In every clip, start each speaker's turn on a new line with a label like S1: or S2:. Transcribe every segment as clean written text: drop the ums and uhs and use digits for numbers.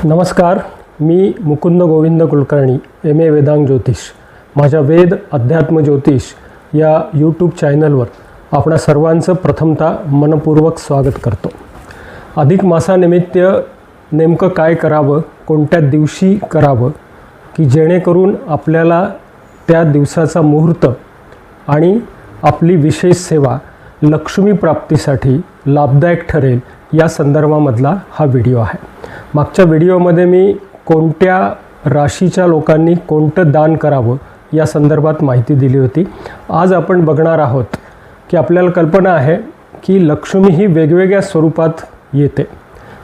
S1: नमस्कार, मी मुकुंद गोविंद कुलकर्णी, MA वेदांग ज्योतिष. माझ्या वेद अध्यात्म ज्योतिष या यूट्यूब चॅनलवर आपणा सर्वांचं प्रथमतः मनपूर्वक स्वागत करतो. अधिक मासानिमित्त नेमकं काय करावं, कोणत्या दिवशी करावं की जेणेकरून आपल्याला त्या दिवसाचा मुहूर्त आणि आपली विशेष सेवा लक्ष्मी प्राप्तीसाठी लाभदायक ठरेल या संदर्भामधला हा व्हिडिओ आहे. मागच्या व्हिडिओमध्ये मी कोणत्या राशीच्या लोकांनी कोणतं दान करावं या संदर्भात माहिती दिली होती. आज आपण बघणार आहोत की आपल्याला कल्पना आहे की लक्ष्मी ही वेगवेगळ्या स्वरूपात येते.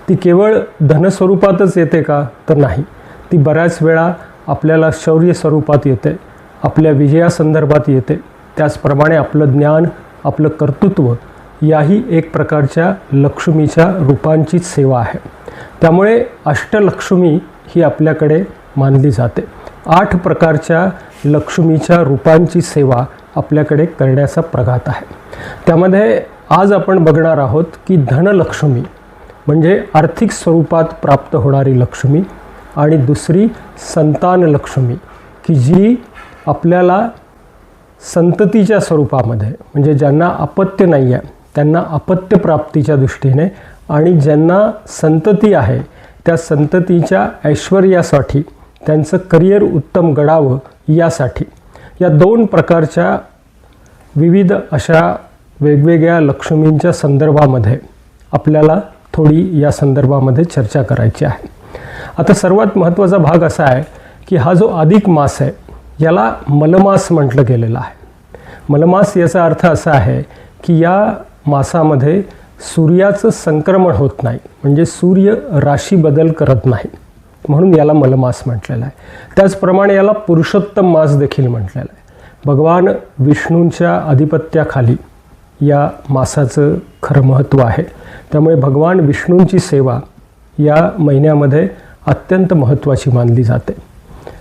S1: ती केवळ धनस्वरूपातच येते का? तर नाही. ती बऱ्याच वेळा आपल्याला शौर्य स्वरूपात येते, आपल्या विजयासंदर्भात येते. त्याचप्रमाणे आपलं ज्ञान, आपलं कर्तृत्व याही एक प्रकारच्या लक्ष्मीच्या रूपांचीच सेवा आहे. त्यामुळे अष्टलक्ष्मी ही आपल्याकडे मानली जाते. 8 प्रकारच्या लक्ष्मीच्या रूपांची सेवा आपल्याकडे करण्याचा प्रघात आहे. त्यामध्ये आज आपण बघणार आहोत की धनलक्ष्मी म्हणजे आर्थिक स्वरूपात प्राप्त होणारी लक्ष्मी, आणि दुसरी संतान लक्ष्मी की जी आपल्याला संततीच्या स्वरूपामध्ये, म्हणजे ज्यांना अपत्य नाही आहे त्यांना अपत्य प्राप्तीच्या दृष्टीने, आणि ज्यांना संतती आहे त्या संततीच्या ऐश्वर्यासाठी, त्यांचं करिअर उत्तम घडावं यासाठी, या 2 प्रकारच्या विविध अशा वेगवेगळ्या लक्ष्मींच्या संदर्भामध्ये आपल्याला थोडी या संदर्भामध्ये चर्चा करायची आहे. आता सर्वात महत्त्वाचा भाग असा आहे की हा जो अधिक मास आहे याला मलमास म्हटलं गेलेलं आहे. मलमास याचा अर्थ असा आहे की या मासामध्ये सूर्याचं संक्रमण होत नाही, म्हणजे सूर्य राशी बदल करत नाही, म्हणून याला मलमास म्हटलेलं आहे. त्याचप्रमाणे याला पुरुषोत्तम मास देखील म्हटलेलं आहे. भगवान विष्णूंच्या अधिपत्याखाली या मासाचं खरं महत्त्व आहे. त्यामुळे भगवान विष्णूंची सेवा या महिन्यामध्ये अत्यंत महत्त्वाची मानली जाते.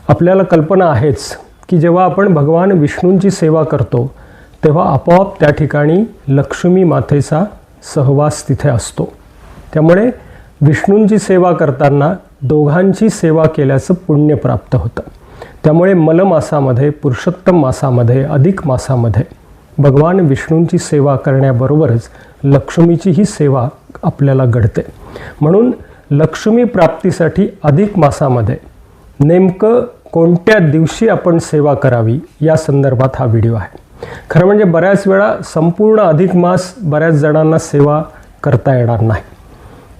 S1: आपल्याला कल्पना आहेच की जेव्हा आपण भगवान विष्णूंची सेवा करतो तेव्हा आपोआप त्या ठिकाणी लक्ष्मी मातेचा सहवास तिथे असतो. त्यामुळे विष्णूंची सेवा करताना दोघांची सेवा केल्याचं पुण्य प्राप्त होतं. त्यामुळे मलमासामध्ये, पुरुषोत्तम मासामध्ये, अधिक मासामध्ये भगवान विष्णूंची सेवा करण्याबरोबरच लक्ष्मीचीही सेवा आपल्याला घडते. म्हणून लक्ष्मी प्राप्तीसाठी अधिक मासामध्ये नेमकं कोणत्या दिवशी आपण सेवा करावी या संदर्भात हा व्हिडिओ आहे. खरं म्हणजे बऱ्याच वेळा संपूर्ण अधिक मास बऱ्याच जणांना सेवा करता येणार नाही.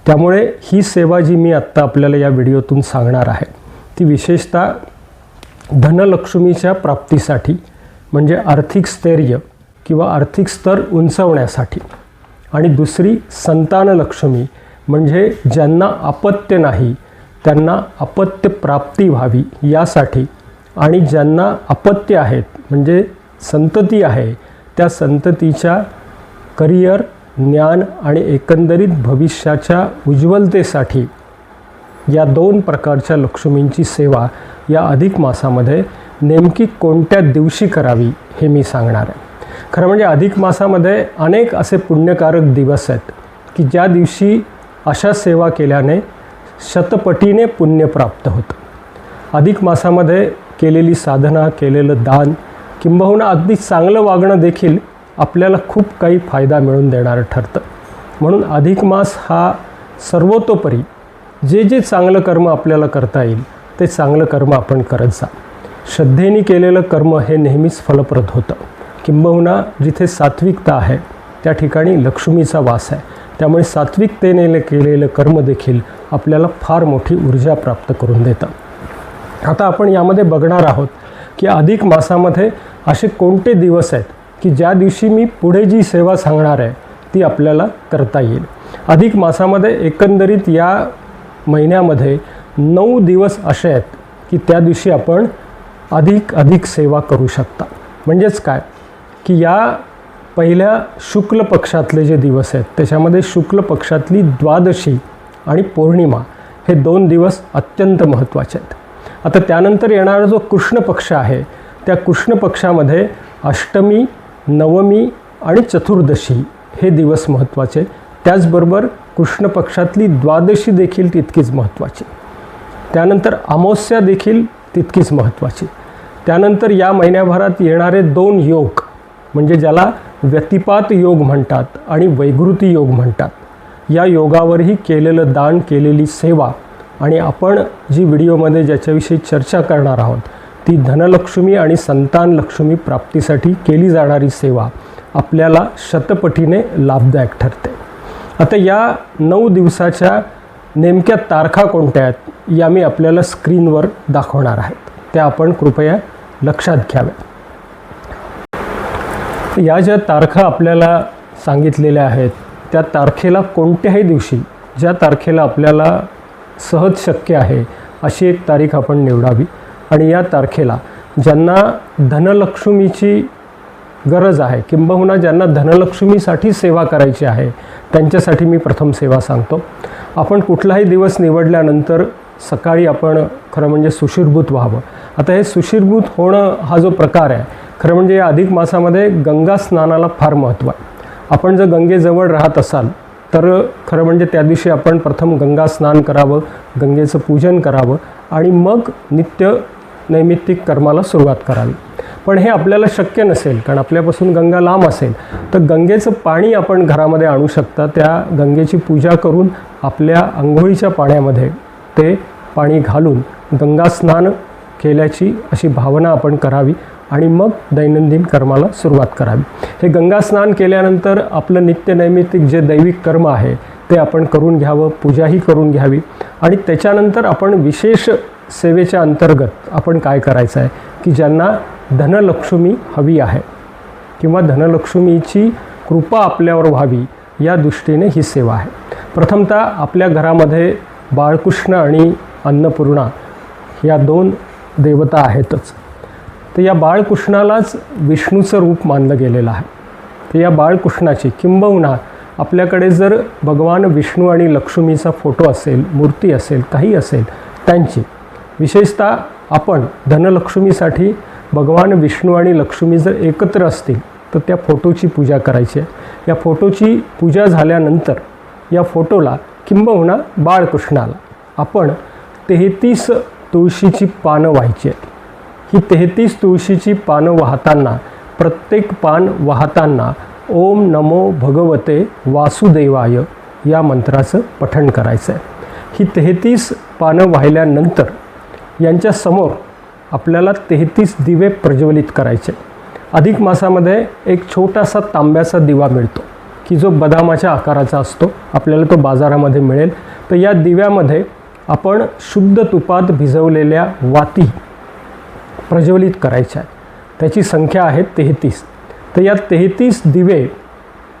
S1: त्यामुळे ही सेवा जी मी आत्ता आपल्याला या व्हिडिओतून सांगणार आहे ती विशेषतः धनलक्ष्मीच्या प्राप्तीसाठी, म्हणजे आर्थिक स्थैर्य किंवा आर्थिक स्तर उंचावण्यासाठी, आणि दुसरी संतान लक्ष्मी म्हणजे ज्यांना अपत्य नाही त्यांना अपत्य प्राप्ती व्हावी यासाठी, आणि ज्यांना अपत्य आहेत म्हणजे संतती आहे त्या संततीच्या करिअर, ज्ञान आणि एकंदरीत भविष्याच्या उज्ज्वलतेसाठी या 2 प्रकारच्या लक्ष्मींची सेवा या अधिक मासामध्ये नेमकी कोणत्या दिवशी करावी हे मी सांगणार आहे. खरं म्हणजे अधिक मासामध्ये अनेक असे पुण्यकारक दिवस आहेत की ज्या दिवशी अशा सेवा केल्याने शतपटीने पुण्य प्राप्त होतं. अधिक मासामध्ये केलेली साधना, केलेलं दान, किंबहुना अगदी चांगलं वागणं देखील आपल्याला खूप काही फायदा मिळवून देणारं ठरतं. म्हणून अधिक मास हा सर्वतोपरी जे जे चांगलं कर्म आपल्याला करता येईल ते चांगलं कर्म आपण करत जा. श्रद्धेने केलेलं कर्म हे नेहमीच फलप्रद होतं. किंबहुना जिथे सात्विकता आहे त्या ठिकाणी लक्ष्मीचा वास आहे. त्यामुळे सात्विकतेने केलेलं कर्म देखील आपल्याला फार मोठी ऊर्जा प्राप्त करून देतं. आता आपण यामध्ये बघणार आहोत की अधिक मासामध्ये असे कोणते दिवस आहेत की ज्या दिवशी मी पुढे जी सेवा सांगणार आहे ती आपल्याला करता येईल. अधिक मासामध्ये एकंदरीत या महिन्यामध्ये 9 दिवस असे आहेत की त्या दिवशी आपण अधिक सेवा करू शकता. म्हणजेच काय की या पहिल्या शुक्ल पक्षातले जे दिवस आहेत त्याच्यामध्ये शुक्ल पक्षातली द्वादशी आणि पौर्णिमा हे 2 दिवस अत्यंत महत्त्वाचे आहेत. आता त्यानंतर येणारा जो कृष्ण पक्ष आहे त्या कृष्ण पक्षामध्ये अष्टमी, नवमी आणि चतुर्दशी हे दिवस महत्त्वाचे. त्याचबरोबर कृष्ण पक्षातली द्वादशी देखील तितकीच महत्त्वाची. त्यानंतर अमावस्या देखील तितकीच महत्त्वाची. त्यानंतर या महिन्याभरात येणारे 2 योग, म्हणजे ज्याला व्यतिपात योग म्हणतात आणि वैघृती योग म्हणतात, या योगावरही केलेलं दान, केलेली सेवा आणि आपण जी व्हिडिओमध्ये ज्याच्याविषयी चर्चा करणार आहोत ती धनलक्ष्मी आणि संतान लक्ष्मी प्राप्तीसाठी केली जाणारी सेवा आपल्याला शतपटीने लाभदायक ठरते. आता या 9 दिवसाच्या नेमक्या तारखा कोणत्या आहेत या मी आपल्याला स्क्रीनवर दाखवणार आहेत, त्या आपण कृपया लक्षात घ्याव्या. या ज्या तारखा आपल्याला सांगितलेल्या आहेत त्या तारखेला कोणत्याही दिवशी, ज्या तारखेला आपल्याला सहज शक्य आहे अशी एक तारीख आपण निवडावी. आणि या तारखेला ज्यांना धनलक्ष्मीची गरज आहे किंबहुना ज्यांना धनलक्ष्मीसाठी सेवा करायची आहे त्यांच्यासाठी मी प्रथम सेवा सांगतो. आपण कुठलाही दिवस निवडल्यानंतर सकाळी आपण खरं म्हणजे सुशीर्भूत व्हावं. आता हे सुशीर्भूत होणं हा जो प्रकार आहे, खरं म्हणजे या अधिक मासामध्ये गंगा स्नानाला फार महत्त्व आहे. आपण जर गंगेजवळ राहत असाल तर खरं म्हणजे त्या दिवशी आपण प्रथम गंगा स्नान करावं, गंगेचं पूजन करावं आणि मग नित्य नैमित्तिक कर्माला सुरुवात करावी. पण हे आपल्याला शक्य नसेल कारण आपल्यापासून गंगा लांब असेल तर गंगेचं पाणी आपण घरामध्ये आणू शकता. त्या गंगेची पूजा करून आपल्या अंघोळीच्या पाण्यामध्ये ते पाणी घालून गंगा स्नान केल्याची अशी भावना आपण करावी आणि मग दैनंदिन कर्माला सुरुवात करावी. हे गंगा स्नान केल्यानंतर आपलं नित्य नैमित्तिक जे दैविक कर्म आहे ते आपण करून घ्यावं, पूजाही करून घ्यावी. आणि त्याच्यानंतर आपण विशेष सेवेच्या अंतर्गत आपण काय करायचं आहे की ज्यांना धनलक्ष्मी हवी आहे किंवा धनलक्ष्मीची कृपा आपल्यावर व्हावी या दृष्टीने ही सेवा आहे. प्रथमतः आपल्या घरामध्ये बाळकृष्ण आणि अन्नपूर्णा या 2 देवता आहेतच. तर या बाळकृष्णालाच विष्णूचं रूप मानलं गेलेलं आहे. तर या बाळकृष्णाची किंबहुना आपल्याकडे जर भगवान विष्णू आणि लक्ष्मीचा फोटो असेल, मूर्ती असेल, काही असेल त्यांची, विशेषतः आपण धनलक्ष्मीसाठी भगवान विष्णू आणि लक्ष्मी जर एकत्र असतील तर त्या फोटोची पूजा करायची आहे. या फोटोची पूजा झाल्यानंतर या फोटोला किंबहुना बाळकृष्णाला आपण 33 तुळशीची पानं व्हायची आहेत. ही 33 तुळशीची पानं वाहताना, प्रत्येक पान वाहताना ओम नमो भगवते वासुदेवाय या मंत्राचं पठण करायचं आहे. ही 33 पानं वाहिल्यानंतर यांच्यासमोर आपल्याला 33 दिवे प्रज्वलित करायचे. अधिक मासामध्ये एक छोटासा तांब्याचा दिवा मिळतो की जो बदामाच्या आकाराचा असतो, आपल्याला तो बाजारामध्ये मिळेल. तर या दिव्यामध्ये आपण शुद्ध तुपात भिजवलेल्या वाती प्रज्वलित करायच्या आहेत. त्याची संख्या आहे 33. तर या 33 दिवे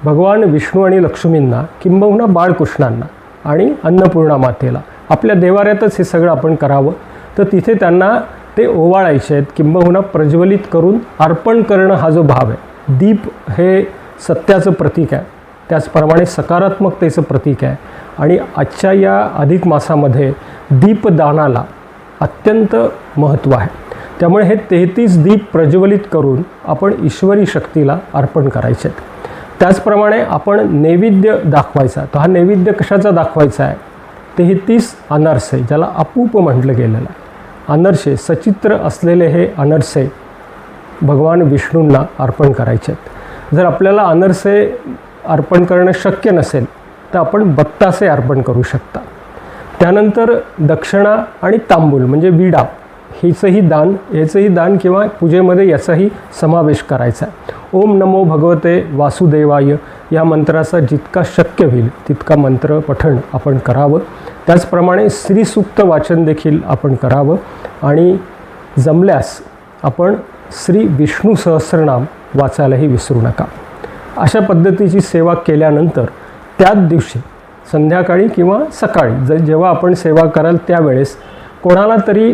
S1: भगवान विष्णू आणि लक्ष्मींना किंबहुना बाळकृष्णांना आणि अन्नपूर्णा मातेला, आपल्या देवाऱ्यातच हे सगळं आपण करावं. तर तिथे त्यांना ते ओवाळायचे आहेत किंबहुना प्रज्वलित करून अर्पण करणं हा जो भाव आहे. दीप हे सत्याचं प्रतीक आहे, त्याचप्रमाणे सकारात्मकतेचं प्रतीक आहे. आणि आजच्या या अधिक मासामध्ये दीपदानाला अत्यंत महत्त्व आहे. त्यामुळे हे 33 दीप प्रज्वलित करून आपण ईश्वरी शक्तीला अर्पण करायचे आहेत. त्याचप्रमाणे आपण नैवेद्य दाखवायचा. तर हा नैवेद्य कशाचा दाखवायचा आहे? 33 अनारसे, ज्याला अपूप म्हटलं गेलेलं आहे. अनारसे, सचित्र असलेले हे अनारसे भगवान विष्णूंना अर्पण करायचे आहेत. जर आपल्याला अनारसे अर्पण करणं शक्य नसेल तर आपण बत्तासे अर्पण करू शकता. त्यानंतर दक्षिणा आणि तांबूल म्हणजे विडा याचंही दान किंवा पूजेमध्ये याचाही समावेश करायचा आहे. ओम नमो भगवते वासुदेवाय या मंत्राचा जितका शक्य होईल तितका मंत्र पठण आपण करावं. त्याचप्रमाणे श्रीसूक्त वाचन देखील आपण करावं आणि जमल्यास आपण श्री विष्णू सहस्रनाम वाचायलाही विसरू नका. अशा पद्धतीची सेवा केल्यानंतर त्याच दिवशी संध्याकाळी किंवा सकाळी जेव्हा आपण सेवा कराल त्यावेळेस कोणाला तरी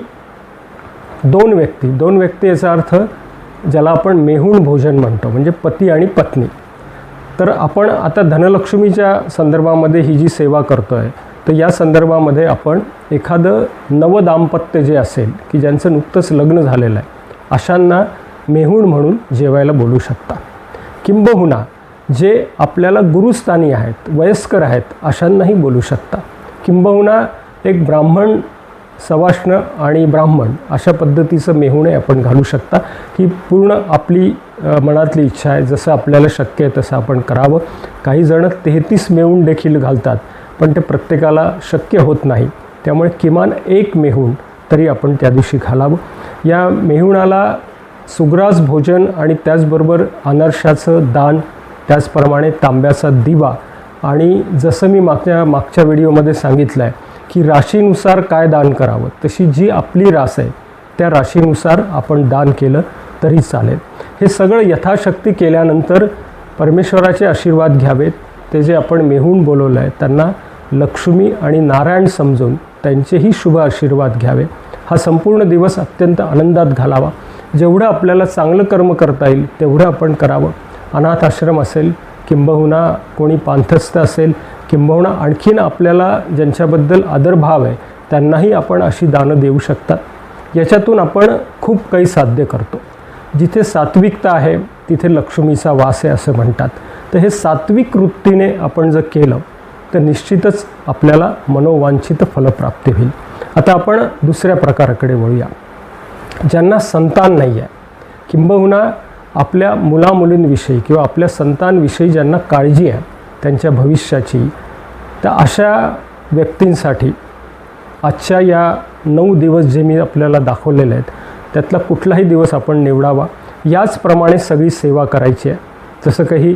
S1: 2 व्यक्ती याचा अर्थ ज्याला आपण मेहुण भोजन म्हणतो, म्हणजे पती आणि पत्नी. तर आपण आता धनलक्ष्मीच्या संदर्भामध्ये ही जी सेवा करतो आहे तर या संदर्भामध्ये आपण एखादं नवदाम्पत्य जे असेल की ज्यांचं नुकतंच लग्न झालेलं आहे अशांना मेहुण म्हणून जेवायला बोलू शकता. किंबहुना जे आपल्याला गुरुस्थानी आहेत, वयस्कर आहेत अशांनाही बोलू शकता. किंबहुना एक ब्राह्मण सवाष्ण आणि ब्राह्मण अशा पद्धतीचं मेहुणे आपण घालू शकता. ही पूर्ण आपली मनातली इच्छा आहे. जसं आपल्याला शक्य आहे तसं आपण करावं. काही जण 33 मेहुण देखील घालतात, पण ते प्रत्येकाला शक्य होत नाही. त्यामुळे किमान एक मेहुण तरी आपण त्या दिवशी घालावं. या मेहुणाला सुग्रास भोजन आणि त्याचबरोबर अनारशाचं दान, त्याचप्रमाणे तांब्याचा दिवा आणि जसं मी मागच्या व्हिडिओमध्ये सांगितलं आहे की राशीनुसार काय दान करावं, तशी जी आपली रास आहे त्या राशीनुसार आपण दान केलं तरी चालेल. हे सगळं यथाशक्ती केल्यानंतर परमेश्वराचे आशीर्वाद घ्यावेत. ते जे आपण मेहुण बोलवलं आहे त्यांना लक्ष्मी आणि नारायण समजून त्यांचेही शुभ आशीर्वाद घ्यावे. हा संपूर्ण दिवस अत्यंत आनंदात घालावा. जेवढं आपल्याला चांगलं कर्म करता येईल तेवढं आपण करावं. अनाथ आश्रम असेल, किंबहुना कोणी पांथस्थ असेल, किंबहुना आणखीन आपल्याला ज्यांच्याबद्दल आदरभाव आहे त्यांनाही आपण अशी दानं देऊ शकता. याच्यातून आपण खूप काही साध्य करतो. जिथे सात्विकता आहे तिथे लक्ष्मीचा वास आहे असं म्हणतात. तर हे सात्विक वृत्तीने आपण जर केलं तर निश्चितच आपल्याला मनोवांछित फलप्राप्ती होईल. आता आपण दुसऱ्या प्रकाराकडे वळूया. ज्यांना संतान नाही आहे, किंबहुना आपल्या मुलामुलींविषयी किंवा आपल्या संतांविषयी ज्यांना काळजी आहे त्यांच्या भविष्याची, तर अशा व्यक्तींसाठी आजच्या या 9 दिवस जे मी आपल्याला दाखवलेले आहेत त्यातला कुठलाही दिवस आपण निवडावा. याचप्रमाणे सगळी सेवा करायची आहे. जसं काही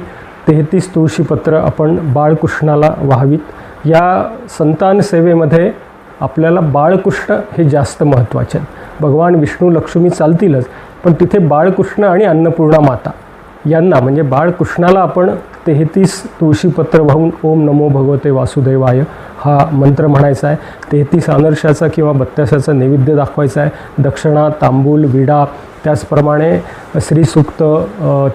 S1: 33 तुळशीपत्र आपण बाळकृष्णाला वाहावीत. या संतान सेवेमध्ये आपल्याला बाळकृष्ण हे जास्त महत्त्वाचे आहेत. भगवान विष्णू लक्ष्मी चालतीलच, पण तिथे बाळकृष्ण आणि अन्नपूर्णा माता यांना म्हणजे बाळकृष्णाला आपण 33 तुळशीपत्र वाहून ओम नमो भगवते वासुदेवाय हा मंत्र म्हणायचा आहे. 33 अनर्शाचा किंवा बत्त्यासाचा नैवेद्य दाखवायचा आहे. दक्षिणा, तांबूल, विडा, त्याचप्रमाणे श्रीसूक्त,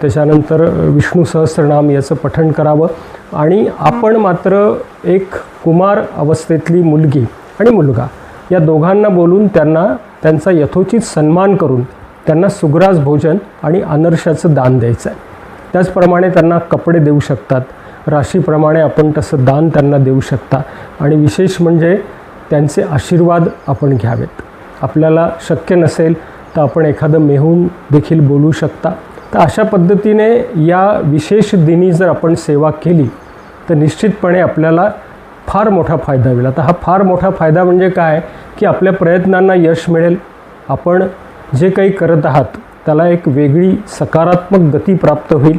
S1: त्याच्यानंतर विष्णू सहस्रनाम याचं पठण करावं. आणि आपण मात्र एक कुमार अवस्थेतली मुलगी आणि मुलगा या दोघांना बोलून त्यांचा यथोचित सन्मान करून त्यांना सुग्रास भोजन आणि अनर्शाचं दान द्यायचं आहे. त्याचप्रमाणे त्यांना कपडे देऊ शकतात. राशीप्रमाणे आपण तसं दान त्यांना देऊ शकता. आणि विशेष म्हणजे त्यांचे आशीर्वाद आपण घ्यावेत. आपल्याला शक्य नसेल तर आपण एखादं मेहुण देखील बोलू शकता. तर अशा पद्धतीने या विशेष दिनी जर आपण सेवा केली तर निश्चितपणे आपल्याला फार मोठा फायदा होईल. आता हा फार मोठा फायदा म्हणजे काय की आपल्या प्रयत्नांना यश मिळेल. आपण जे काही करत आहात त्याला एक वेगळी सकारात्मक गती प्राप्त होईल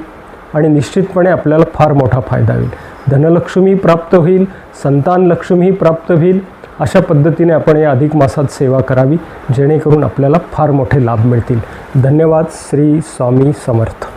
S1: आणि निश्चितपणे आपल्याला फार मोठा फायदा होईल. धनलक्ष्मी प्राप्त होईल, संतान लक्ष्मीही प्राप्त होईल. अशा पद्धतीने आपण या अधिक मासात सेवा करावी जेणेकरून आपल्याला फार मोठे लाभ मिळतील. धन्यवाद. श्री स्वामी समर्थ.